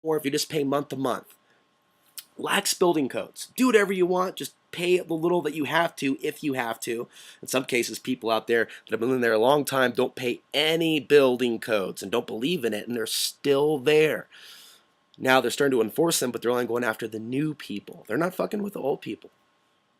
or if you just pay month to month. Lax building codes. Do whatever you want. Just pay the little that you have to if you have to. In some cases, people out there that have been in there a long time don't pay any building codes and don't believe in it, and they're still there. Now they're starting to enforce them, but they're only going after the new people. They're not fucking with the old people.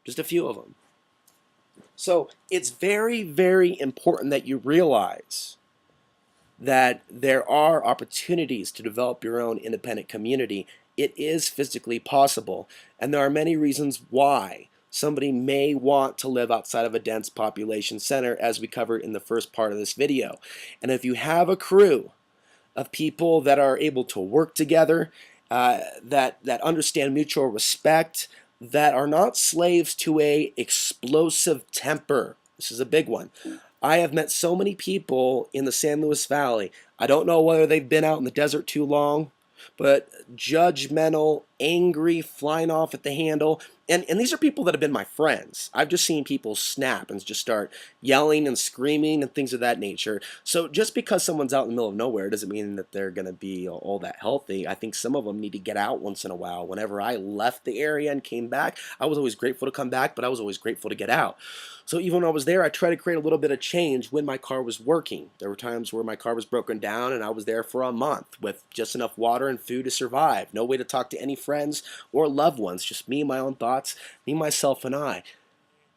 Just a few of them. So it's very, very important that you realize that there are opportunities to develop your own independent community. It is physically possible, and there are many reasons why somebody may want to live outside of a dense population center, as we covered in the first part of this video. And if you have a crew of people that are able to work together, that understand mutual respect, that are not slaves to a explosive temper. This is a big one. I have met so many people in the San Luis Valley. I don't know whether they've been out in the desert too long, but judgmental, angry, flying off at the handle. And these are people that have been my friends. I've just seen people snap and just start yelling and screaming and things of that nature. So just because someone's out in the middle of nowhere doesn't mean that they're going to be all that healthy. I think some of them need to get out once in a while. Whenever I left the area and came back, I was always grateful to come back, but I was always grateful to get out. So even when I was there, I tried to create a little bit of change when my car was working. There were times where my car was broken down and I was there for a month with just enough water and food to survive. No way to talk to any friends or loved ones, just me, my own thoughts, me, myself, and I.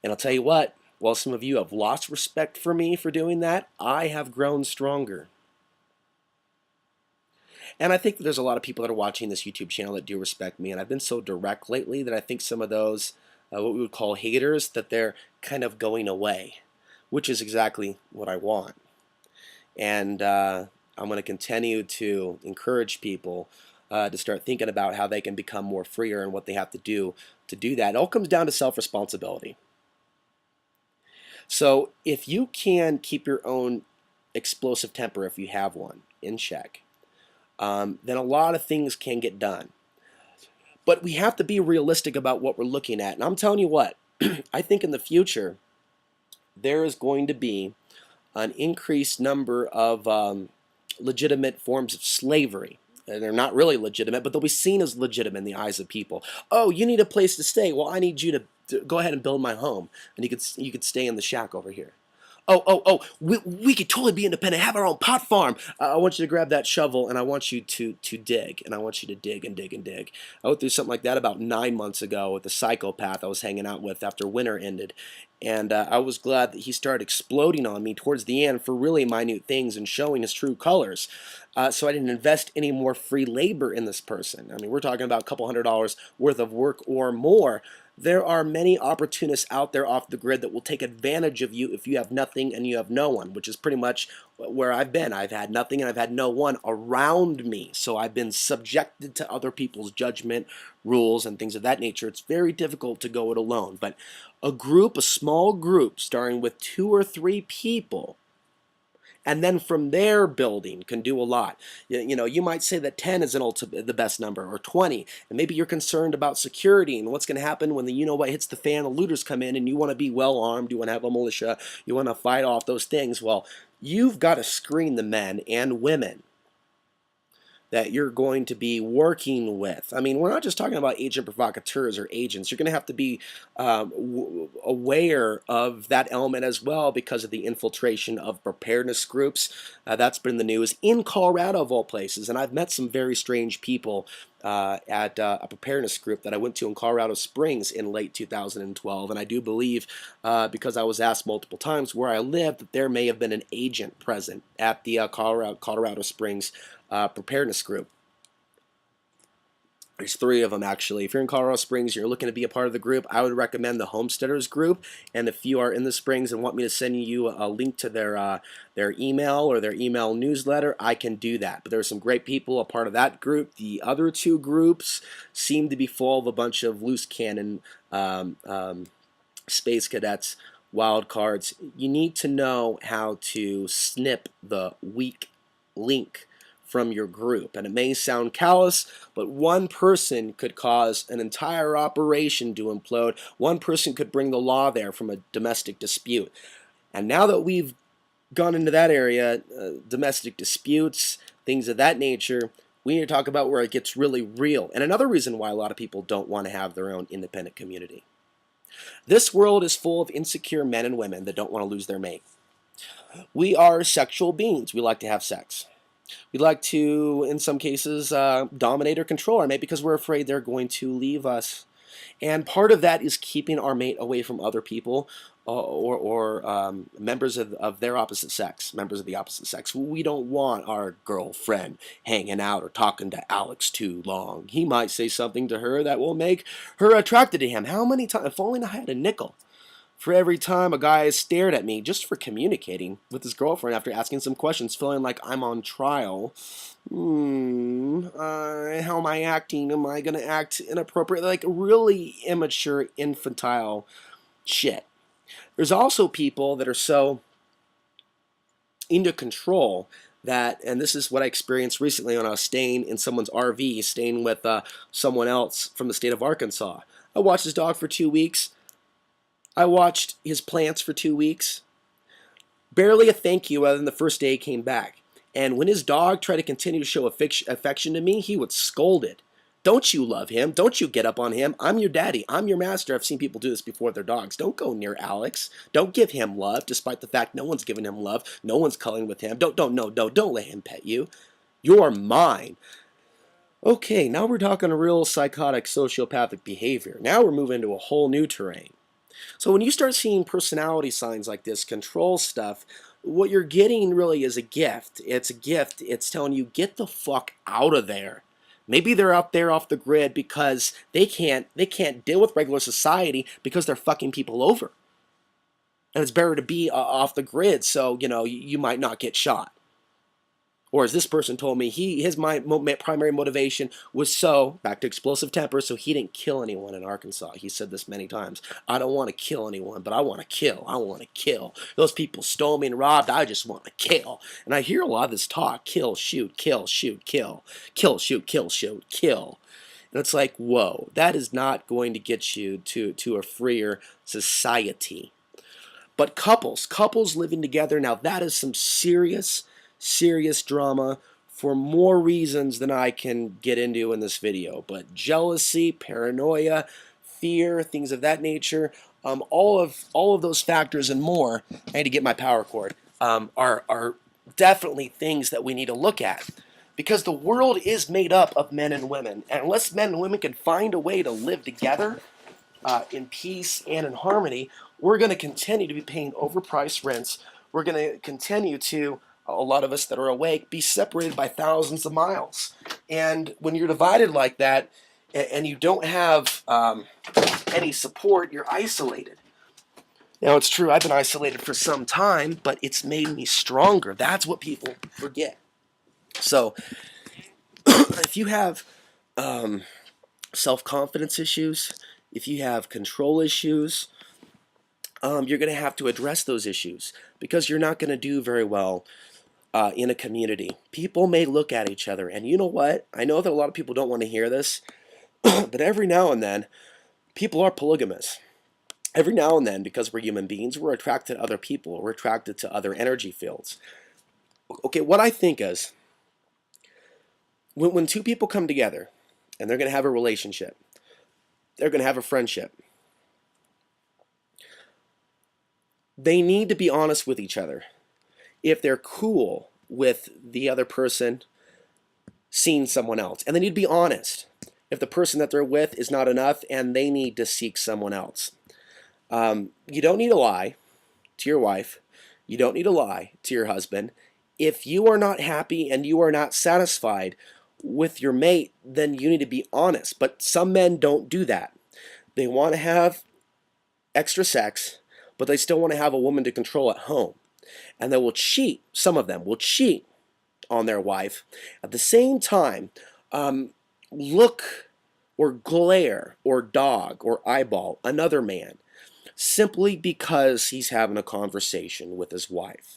And I'll tell you what, while some of you have lost respect for me for doing that, I have grown stronger. And I think that there's a lot of people that are watching this YouTube channel that do respect me, and I've been so direct lately that I think some of those, what we would call haters, that they're kind of going away, which is exactly what I want. And I'm going to continue to encourage people to start thinking about how they can become more freer and what they have to do that. It all comes down to self-responsibility. So if you can keep your own explosive temper, if you have one, in check, then a lot of things can get done. But we have to be realistic about what we're looking at. And I'm telling you what, I think in the future, there is going to be an increased number of legitimate forms of slavery. They're not really legitimate, but they'll be seen as legitimate in the eyes of people. Oh, you need a place to stay. Well, I need you to go ahead and build my home, and you could stay in the shack over here. Oh, we could totally be independent, have our own pot farm. I want you to grab that shovel, and I want you to dig, and I want you to dig and dig and dig. I went through something like that about 9 months ago with the psychopath I was hanging out with after winter ended. And I was glad that he started exploding on me towards the end for really minute things and showing his true colors. So I didn't invest any more free labor in this person. I mean, we're talking about a couple $100 worth of work or more. There are many opportunists out there off the grid that will take advantage of you if you have nothing and you have no one, which is pretty much where I've been. I've had nothing and I've had no one around me. So I've been subjected to other people's judgment, rules, and things of that nature. It's very difficult to go it alone. But a group, a small group, starting with 2 or 3 people, and then from there building can do a lot. You know, you might say that 10 is the best number, or 20, and maybe you're concerned about security and what's going to happen when the you-know-what hits the fan, the looters come in, and you want to be well-armed, you want to have a militia, you want to fight off those things. Well, you've got to screen the men and women that you're going to be working with. I mean, we're not just talking about agent provocateurs or agents. You're going to have to be aware of that element as well because of the infiltration of preparedness groups. That's been in the news in Colorado, of all places. And I've met some very strange people at a preparedness group that I went to in Colorado Springs in late 2012. And I do believe, because I was asked multiple times where I lived, that there may have been an agent present at the Colorado Springs preparedness group. There's 3 of them, actually. If you're in Colorado Springs, you're looking to be a part of the group, I would recommend the Homesteaders group. And if you are in the Springs and want me to send you a link to their email or their email newsletter, I can do that. But there are some great people a part of that group. The other 2 groups seem to be full of a bunch of loose cannon space cadets, wild cards. You need to know how to snip the weak link from your group. And it may sound callous, but one person could cause an entire operation to implode. One person could bring the law there from a domestic dispute. And now that we've gone into that area, domestic disputes, things of that nature, We need to talk about where it gets really real. And another reason why a lot of people don't want to have their own independent community. This world is full of insecure men and women that don't want to lose their mate. We are sexual beings. We like to have sex. We like to, in some cases, dominate or control our mate because we're afraid they're going to leave us. And part of that is keeping our mate away from other people or members of their opposite sex, members of the opposite sex. We don't want our girlfriend hanging out or talking to Alex too long. He might say something to her that will make her attracted to him. How many times? If only I had a nickel for every time a guy has stared at me just for communicating with his girlfriend after asking some questions, feeling like I'm on trial. How am I acting? Am I going to act inappropriate? Like really immature, infantile shit. There's also people that are so into control that, and this is what I experienced recently when I was staying in someone's RV, staying with someone else from the state of Arkansas. I watched his dog for 2 weeks. I watched his plants for 2 weeks. Barely a thank you other than the first day he came back. And when his dog tried to continue to show affection to me, he would scold it. Don't you love him? Don't you get up on him? I'm your daddy. I'm your master. I've seen people do this before with their dogs. Don't go near Alex. Don't give him love, despite the fact no one's giving him love. No one's cuddling with him. Don't let him pet you. You're mine. Okay, now we're talking real psychotic sociopathic behavior. Now we're moving into a whole new terrain. So when you start seeing personality signs like this, control stuff, what you're getting really is a gift. It's a gift. It's telling you, get the fuck out of there. Maybe they're out there off the grid because they can't deal with regular society because they're fucking people over. And it's better to be off the grid so, you might not get shot. Or as this person told me, his primary motivation was back to explosive temper, so he didn't kill anyone in Arkansas. He said this many times. I don't want to kill anyone, but I want to kill. I want to kill. Those people stole me and robbed. I just want to kill. And I hear a lot of this talk. Kill, shoot, kill, shoot, kill. Kill, shoot, kill, shoot, kill. And it's like, whoa, that is not going to get you to a freer society. But couples living together, now that is some serious drama for more reasons than I can get into in this video. But jealousy, paranoia, fear, things of that nature, all of those factors and more, I need to get my power cord, are definitely things that we need to look at. Because the world is made up of men and women. And unless men and women can find a way to live together in peace and in harmony, we're going to continue to be paying overpriced rents. We're going to continue to, a lot of us that are awake, be separated by thousands of miles. And when you're divided like that and you don't have any support, you're isolated. Now, it's true, I've been isolated for some time, but it's made me stronger. That's what people forget. So, if you have self-confidence issues, if you have control issues, you're going to have to address those issues because you're not going to do very well in a community. People may look at each other, and you know what? I know that a lot of people don't want to hear this, but every now and then, people are polygamous. Every now and then, because we're human beings, we're attracted to other people. We're attracted to other energy fields. Okay, what I think is, when two people come together, and they're going to have a relationship, they're going to have a friendship, they need to be honest with each other. If they're cool with the other person seeing someone else. And they need to be honest. If the person that they're with is not enough and they need to seek someone else. You don't need to lie to your wife. You don't need to lie to your husband. If you are not happy and you are not satisfied with your mate, then you need to be honest. But some men don't do that. They want to have extra sex, but they still want to have a woman to control at home. And they will cheat, some of them will cheat on their wife. At the same time, look or glare or dog or eyeball another man simply because he's having a conversation with his wife.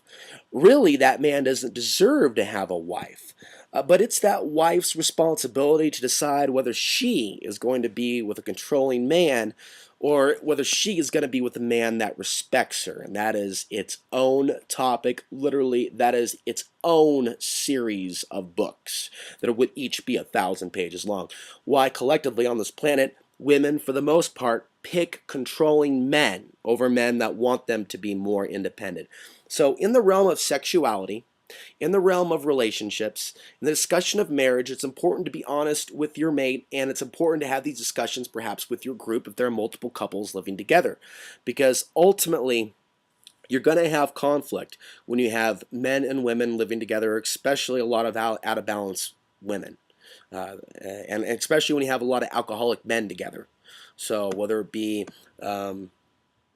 Really, that man doesn't deserve to have a wife. But it's that wife's responsibility to decide whether she is going to be with a controlling man or whether she is going to be with a man that respects her. And that is its own topic. Literally, that is its own series of books that would each be 1,000 pages long. Why collectively on this planet, women, for the most part, pick controlling men over men that want them to be more independent. So in the realm of sexuality, in the realm of relationships, in the discussion of marriage, it's important to be honest with your mate, and it's important to have these discussions perhaps with your group if there are multiple couples living together. Because ultimately, you're going to have conflict when you have men and women living together, especially a lot of out of balance women. And especially when you have a lot of alcoholic men together. So whether it be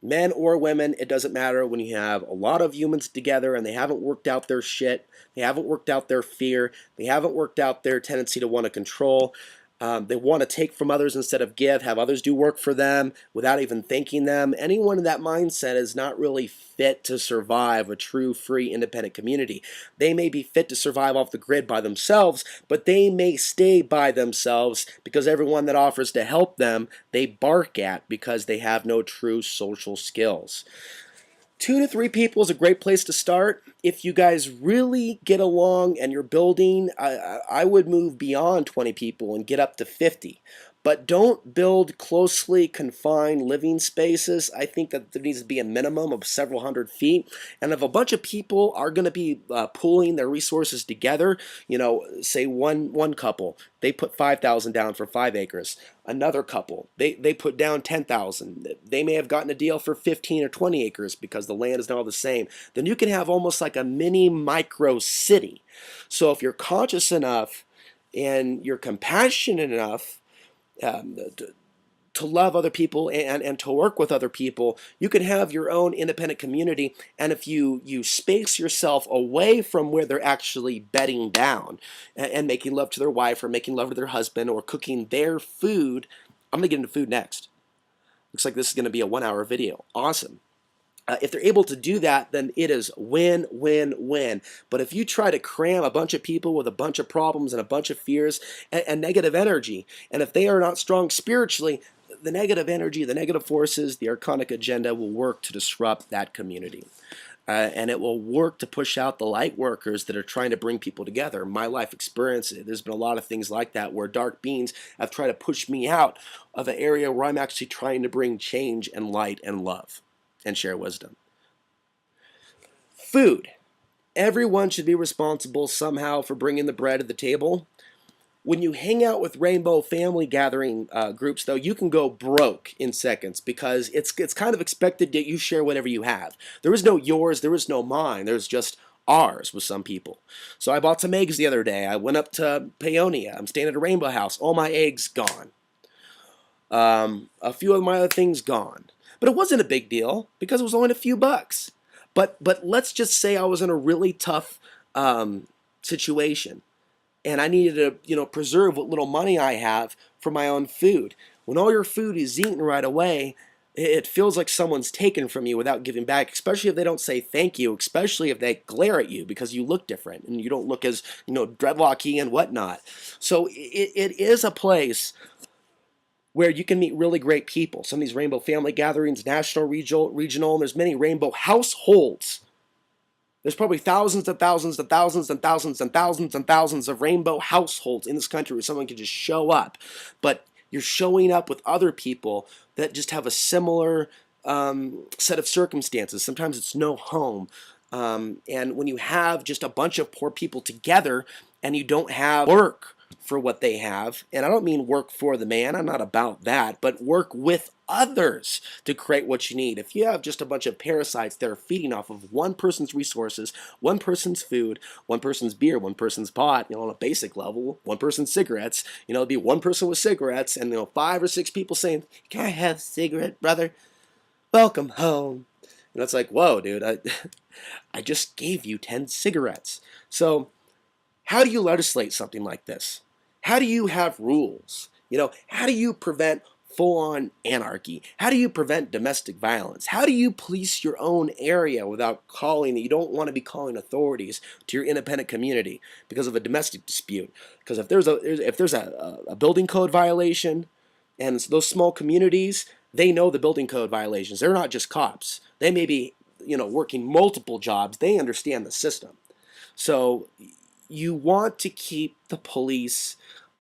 men or women, it doesn't matter. When you have a lot of humans together and they haven't worked out their shit, they haven't worked out their fear, they haven't worked out their tendency to want to control, they want to take from others instead of give, have others do work for them without even thanking them. Anyone in that mindset is not really fit to survive a true, free, independent community. They may be fit to survive off the grid by themselves, but they may stay by themselves because everyone that offers to help them, they bark at because they have no true social skills. 2 to 3 people is a great place to start. If you guys really get along and you're building, I would move beyond 20 people and get up to 50. But don't build closely confined living spaces. I think that there needs to be a minimum of several hundred feet. And if a bunch of people are going to be pooling their resources together, you know, say one couple, they put 5,000 down for 5 acres. Another couple, they put down 10,000. They may have gotten a deal for 15 or 20 acres because the land is not all the same. Then you can have almost like a mini micro city. So if you're conscious enough and you're compassionate enough to love other people and to work with other people, you can have your own independent community. And if you space yourself away from where they're actually bedding down and making love to their wife or making love to their husband or cooking their food, I'm going to get into food next. Looks like this is going to be a 1-hour video. Awesome. If they're able to do that, then it is win, win, win. But if you try to cram a bunch of people with a bunch of problems and a bunch of fears and negative energy, and if they are not strong spiritually, the negative energy, the negative forces, the archonic agenda will work to disrupt that community. And it will work to push out the light workers that are trying to bring people together. My life experience, there's been a lot of things like that where dark beings have tried to push me out of an area where I'm actually trying to bring change and light and love and share wisdom. Food. Everyone should be responsible somehow for bringing the bread to the table. When you hang out with rainbow family gathering groups, though, you can go broke in seconds because it's kind of expected that you share whatever you have. There is no yours, there is no mine, there's just ours with some people. So I bought some eggs the other day. I went up to Paonia. I'm staying at a rainbow house. All my eggs gone. A few of my other things gone. But it wasn't a big deal because it was only a few bucks. But let's just say I was in a really tough situation, and I needed to preserve what little money I have for my own food. When all your food is eaten right away, it feels like someone's taken from you without giving back, especially if they don't say thank you, especially if they glare at you because you look different and you don't look as dreadlocky and whatnot. So it is a place where you can meet really great people. Some of these rainbow family gatherings, national, regional, and there's many rainbow households. There's probably thousands and thousands and thousands and thousands and thousands and thousands of rainbow households in this country where someone can just show up. But you're showing up with other people that just have a similar set of circumstances. Sometimes it's no home. And when you have just a bunch of poor people together and you don't have work for what they have, and I don't mean work for the man, I'm not about that, but work with others to create what you need. If you have just a bunch of parasites that are feeding off of one person's resources, one person's food, one person's beer, one person's pot, on a basic level, one person's cigarettes, it'd be one person with cigarettes and 5 or 6 people saying, "Can I have a cigarette, brother? Welcome home." And it's like, whoa, dude, I just gave you 10 cigarettes. So how do you legislate something like this? How do you have rules? How do you prevent full-on anarchy? How do you prevent domestic violence? How do you police your own area without calling, you don't want to be calling authorities to your independent community because of a domestic dispute? Because if there's a building code violation, and those small communities, they know the building code violations. They're not just cops. They may be, working multiple jobs. They understand the system. So you want to keep the police